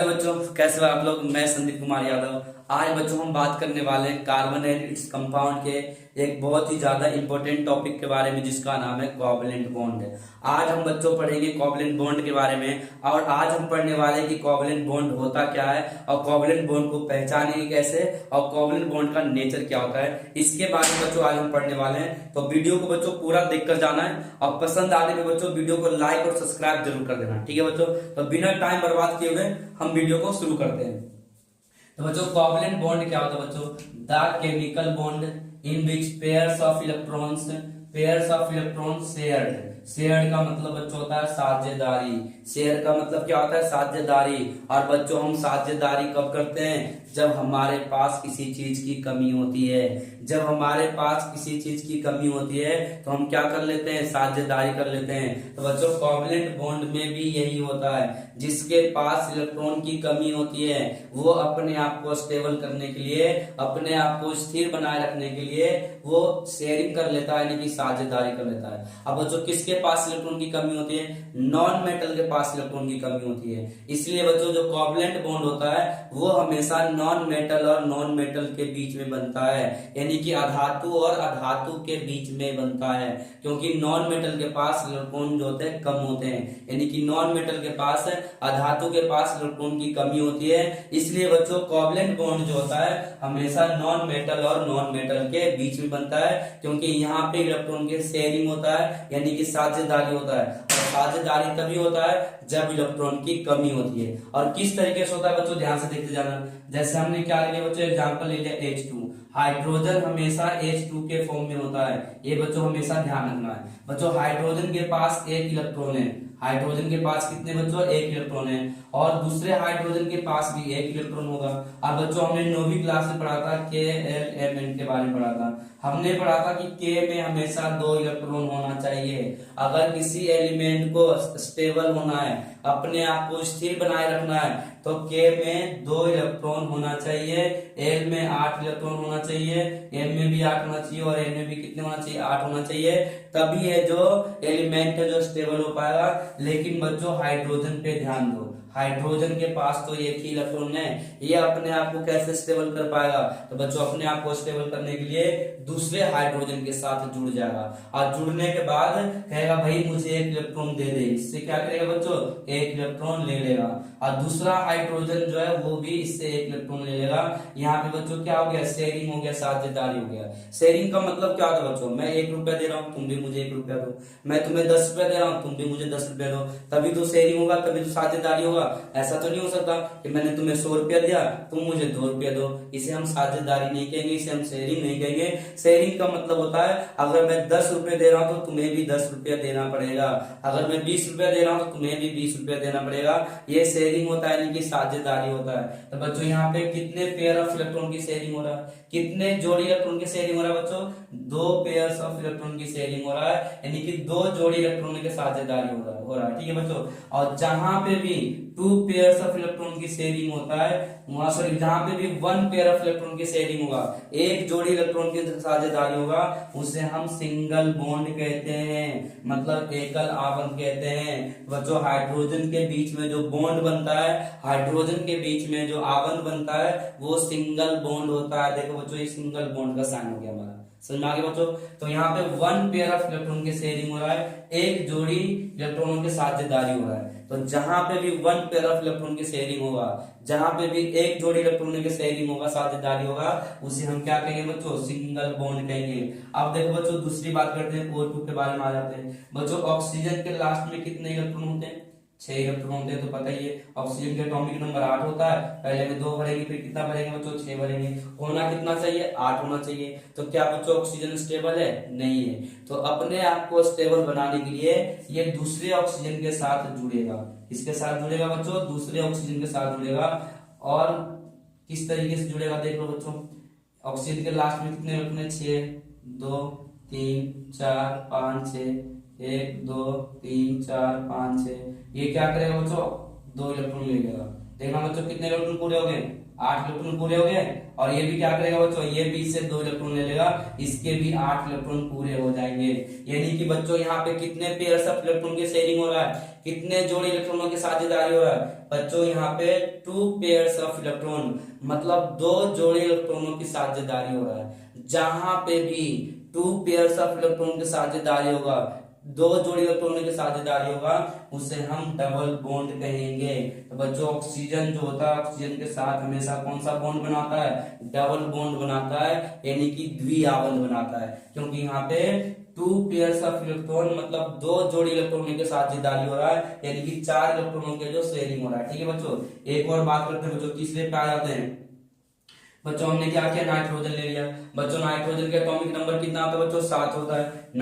बच्चों, कैसे हो आप लोग। मैं संदीप कुमार यादव। आज बच्चों हम बात करने वाले हैं कार्बन एंड इट्स कंपाउंड के एक बहुत ही ज्यादा इंपॉर्टेंट टॉपिक के बारे में, जिसका नाम है कोवैलेंट बॉन्ड। आज हम बच्चों पढ़ेंगे कोवैलेंट बॉन्ड के बारे में, और आज हम पढ़ने वाले हैं कि कोवैलेंट बॉन्ड होता क्या है और कोवैलेंट बॉन्ड को पहचानेंगे कैसे और कोवैलेंट बॉन्ड का नेचर क्या होता है, इसके बारे में बच्चों आज हम पढ़ने वाले हैं। तो वीडियो को बच्चों पूरा देखकर जाना है, और पसंद आने पे बच्चों वीडियो को लाइक और सब्सक्राइब जरूर कर देना, ठीक है बच्चों। तो बिना टाइम बर्बाद किए हुए हम वीडियो को शुरू करते हैं। तो बच्चों कोवैलेंट बॉन्ड क्या होता है बच्चों? The chemical bond in which pairs of electron shared का मतलब बच्चों होता है साझेदारी। शेयर का मतलब क्या होता है? साझेदारी। और बच्चों हम साझेदारी कब करते हैं? जब हमारे पास किसी चीज की कमी होती है। जब हमारे पास किसी चीज की कमी होती है तो हम क्या कर लेते हैं? साझेदारी कर लेते हैं। तो बच्चों कोवैलेंट बॉन्ड में भी यही होता है। जिसके पास इलेक्ट्रॉन की कमी होती है वो अपने आप को स्टेबल करने के लिए, अपने आप को स्थिर बनाए रखने के लिए वो शेयरिंग कर लेता है, यानी कि साझेदारी कर लेता है। अब बच्चों किसके पास इलेक्ट्रॉन की कमी होती है? नॉन मेटल के पास इलेक्ट्रॉन की कमी होती है। इसलिए बच्चों जो कोवैलेंट बॉन्ड होता है वो हमेशा नॉन मेटल और नॉन मेटल के बीच में बनता है, यानी कि अधातु और अधातु के बीच में बनता है। क्योंकि नॉन मेटल के पास इलेक्ट्रॉन जो होते हैं कम होते हैं, यानी कि नॉन मेटल के पास, अधातु के पास इलेक्ट्रॉन की कमी होती है। इसलिए बच्चों कोवैलेंट बॉन्ड जो होता है हमेशा नॉन मेटल और नॉन मेटल के बीच में बनता है, क्योंकि यहाँ पे इलेक्ट्रॉन के शेयरिंग होता है, यानी कि साझेदारी होता है। और साझेदारी तभी होता है जब इलेक्ट्रॉन की कमी होती है। और किस तरीके से होता है बच्चों, ध्यान से देखते जाना। जैसे हमने क्या लिया बच्चों, एग्जांपल ले लिया H2। हाइड्रोजन हमेशा H2 के फॉर्म में होता है, ये बच्चों हमेशा ध्यान रखना है। बच्चों हाइड्रोजन के पास एक इलेक्ट्रॉन है। हाइड्रोजन के पास कितने बच्चों? एक इलेक्ट्रॉन है। और दूसरे हाइड्रोजन के पास भी एक इलेक्ट्रॉन होगा। अब बच्चों हमने 9वीं क्लास में पढ़ा था KLMN के बारे में पढ़ा था। हमने पढ़ा था कि K में हमेशा 2 इलेक्ट्रॉन होना चाहिए। अगर किसी एलिमेंट को स्टेबल होना है, अपने आप को स्थिर बनाए रखना है, तो K में 2 इलेक्ट्रॉन होना चाहिए, L में 8 इलेक्ट्रॉन होना चाहिए, M में भी 8 होना चाहिए, और N में भी कितने होना चाहिए? 8 होना चाहिए। तभी है जो एलिमेंट है जो स्टेबल हो पाएगा। लेकिन बच्चों हाइड्रोजन पे ध्यान दो, हाइड्रोजन के पास तो एक ही इलेक्ट्रॉन है, ये अपने आप को कैसे स्टेबल कर पाएगा? तो बच्चों अपने आप को स्टेबल करने के लिए दूसरे हाइड्रोजन के साथ जुड़ जाएगा, और जुड़ने के बाद कहेगा भाई मुझे एक इलेक्ट्रॉन दे दे। इससे क्या करेगा बच्चों? एक इलेक्ट्रॉन ले लेगा, और दूसरा हाइड्रोजन जो है वो भी इससे एक इलेक्ट्रॉन ले लेगा। यहाँ पे बच्चों क्या हो गया? शेयरिंग हो गया, साझेदारी हो गया। शेयरिंग का मतलब क्या होता है बच्चों? मैं 1 रुपया दे रहा हूँ, तुम भी मुझे 1 रुपया दो। मैं तुम्हें 10 रुपया दे रहा हूँ, तुम भी मुझे 10 रुपया दो। तभी तो शेयरिंग होगा, तभी तो साझेदारी होगा। ऐसा तो नहीं हो सकता कि मैंने तुम्हें 100 रुपया दिया, तुम मुझे 2 रुपया दो। इसे हम साझेदारी नहीं कहेंगे, इसे हम शेयरिंग नहीं कहेंगे। शेयरिंग का मतलब होता है अगर मैं 10 रुपए दे रहा हूं तो तुम्हें भी 10 रुपया देना पड़ेगा, अगर मैं 20 रुपया दे रहा हूं तो तुम्हें भी 20 रुपया देना पड़ेगा। ये शेयरिंग होता है, यानी कि साझेदारी होता है। तो बच्चों यहाँ पे कितने पेयर ऑफ इलेक्ट्रॉन की शेयरिंग हो रहा है? कितने जोड़ी इलेक्ट्रॉन की शेयरिंग हो रहा है बच्चों? 2 पेयर्स ऑफ इलेक्ट्रॉन की शेयरिंग हो रहा है, यानी कि 2 जोड़ी इलेक्ट्रॉन की साझेदारी हो रहा है, ठीक है बच्चों। और जहां पे भी 2 पेयर्स ऑफ इलेक्ट्रॉन की शेयरिंग होता है वहां, सॉरी, जहां पे भी 1 पेयर ऑफ इलेक्ट्रॉन की शेयरिंग होगा, एक जोड़ी इलेक्ट्रॉन की साझेदारी होगा, उसे हम सिंगल बॉन्ड कहते हैं, मतलब एकल आवरण कहते हैं। बच्चों हाइड्रोजन के बीच में जो बॉन्ड बनता है, हाइड्रोजन के बीच में जो आवरण बनता है वो सिंगल बॉन्ड होता है। देखो बच्चों ये सिंगल बॉन्ड का साइन हो गया हमारा, समझ में आ गया बच्चों। तो यहाँ पे 1 पेयर ऑफ इलेक्ट्रॉन की शेयरिंग हो रहा है, एक जोड़ी इलेक्ट्रॉनों की साझेदारी हो रहा है। तो जहां पे भी 1 पेयर ऑफ इलेक्ट्रॉन की शेयरिंग होगा, जहां पे भी एक जोड़ी इलेक्ट्रॉन की शेयरिंग होगा, साझेदारी होगा, उसे हम क्या कहेंगे बच्चों? सिंगल बॉन्ड कहेंगे। अब देखो बच्चों दूसरी बात करते हैं, O2 के बारे में आ जाते हैं। बच्चों ऑक्सीजन के लास्ट में कितने इलेक्ट्रॉन होते हैं? 6 इलेक्ट्रॉन होते हैं, तो पता ही है। ऑक्सीजन के एटॉमिक नंबर 8 होता है, पहले में 2 भरेंगे, फिर कितना भरेंगे बच्चों? 6 भरेंगे। होना कितना चाहिए? 8 होना चाहिए। तो क्या बच्चों ऑक्सीजन स्टेबल है? नहीं है। तो अपने आप को स्टेबल बनाने के लिए ये दूसरे ऑक्सीजन के साथ जुड़ेगा। इसके साथ जुड़ेगा बच्चों? दूसरे ऑक्सीजन के साथ जुड़ेगा। और किस तरीके से जुड़ेगा देख लो बच्चों। ऑक्सीजन के लास्ट में कितने इलेक्ट्रॉन है? 6, 2, 3, 4, 5, 6, 1, 2, 3, 4, 5, 6। ये क्या करेगा बच्चों? 2 इलेक्ट्रॉन ले लेगा। देखना बच्चों कितने इलेक्ट्रॉन पूरे हो गए, 8 इलेक्ट्रॉन पूरे हो गए। और ये भी क्या करेगा बच्चों, ये भी इससे 2 इलेक्ट्रॉन ले लेगा, इसके भी 8 इलेक्ट्रॉन पूरे हो जाएंगे। यानी कि बच्चों यहाँ पे कितने पेयर ऑफ इलेक्ट्रॉन की शेयरिंग हो रहा है, कितने जोड़ी इलेक्ट्रॉनों की साझेदारी हो रहा है बच्चों, यहाँ पे 2 पेयर्स ऑफ इलेक्ट्रॉन, मतलब 2 जोड़ी इलेक्ट्रॉनों की साझेदारी हो रहा है। जहां पे भी 2 पेयर्स ऑफ इलेक्ट्रॉन की साझेदारी होगा, 2 जोड़ी इलेक्ट्रॉनों की साझेदारी होगा, उसे हम डबल बॉन्ड कहेंगे। तो बच्चों ऑक्सीजन जो होता है, ऑक्सीजन के साथ हमेशा कौन सा बॉन्ड बनाता है, डबल बॉन्ड बनाता है, यानी कि द्विआबंध बनाता है। क्योंकि यहाँ पे 2 पेयर्स ऑफ इलेक्ट्रॉन मतलब 2 जोड़ी इलेक्ट्रॉनों के साझेदारी हो रहा है, यानी कि 4 इलेक्ट्रॉनों के जो शेयरिंग हो रहा है। ठीक है बच्चों, एक और बात करते हैं बच्चों, तीसरे पे आ जाते हैं। बच्चों हमने क्या किया, नाइट्रोजन ले लिया। बच्चों नाइट्रोजन के एटॉमिक नंबर कितना होता है बच्चों, 7 होता है।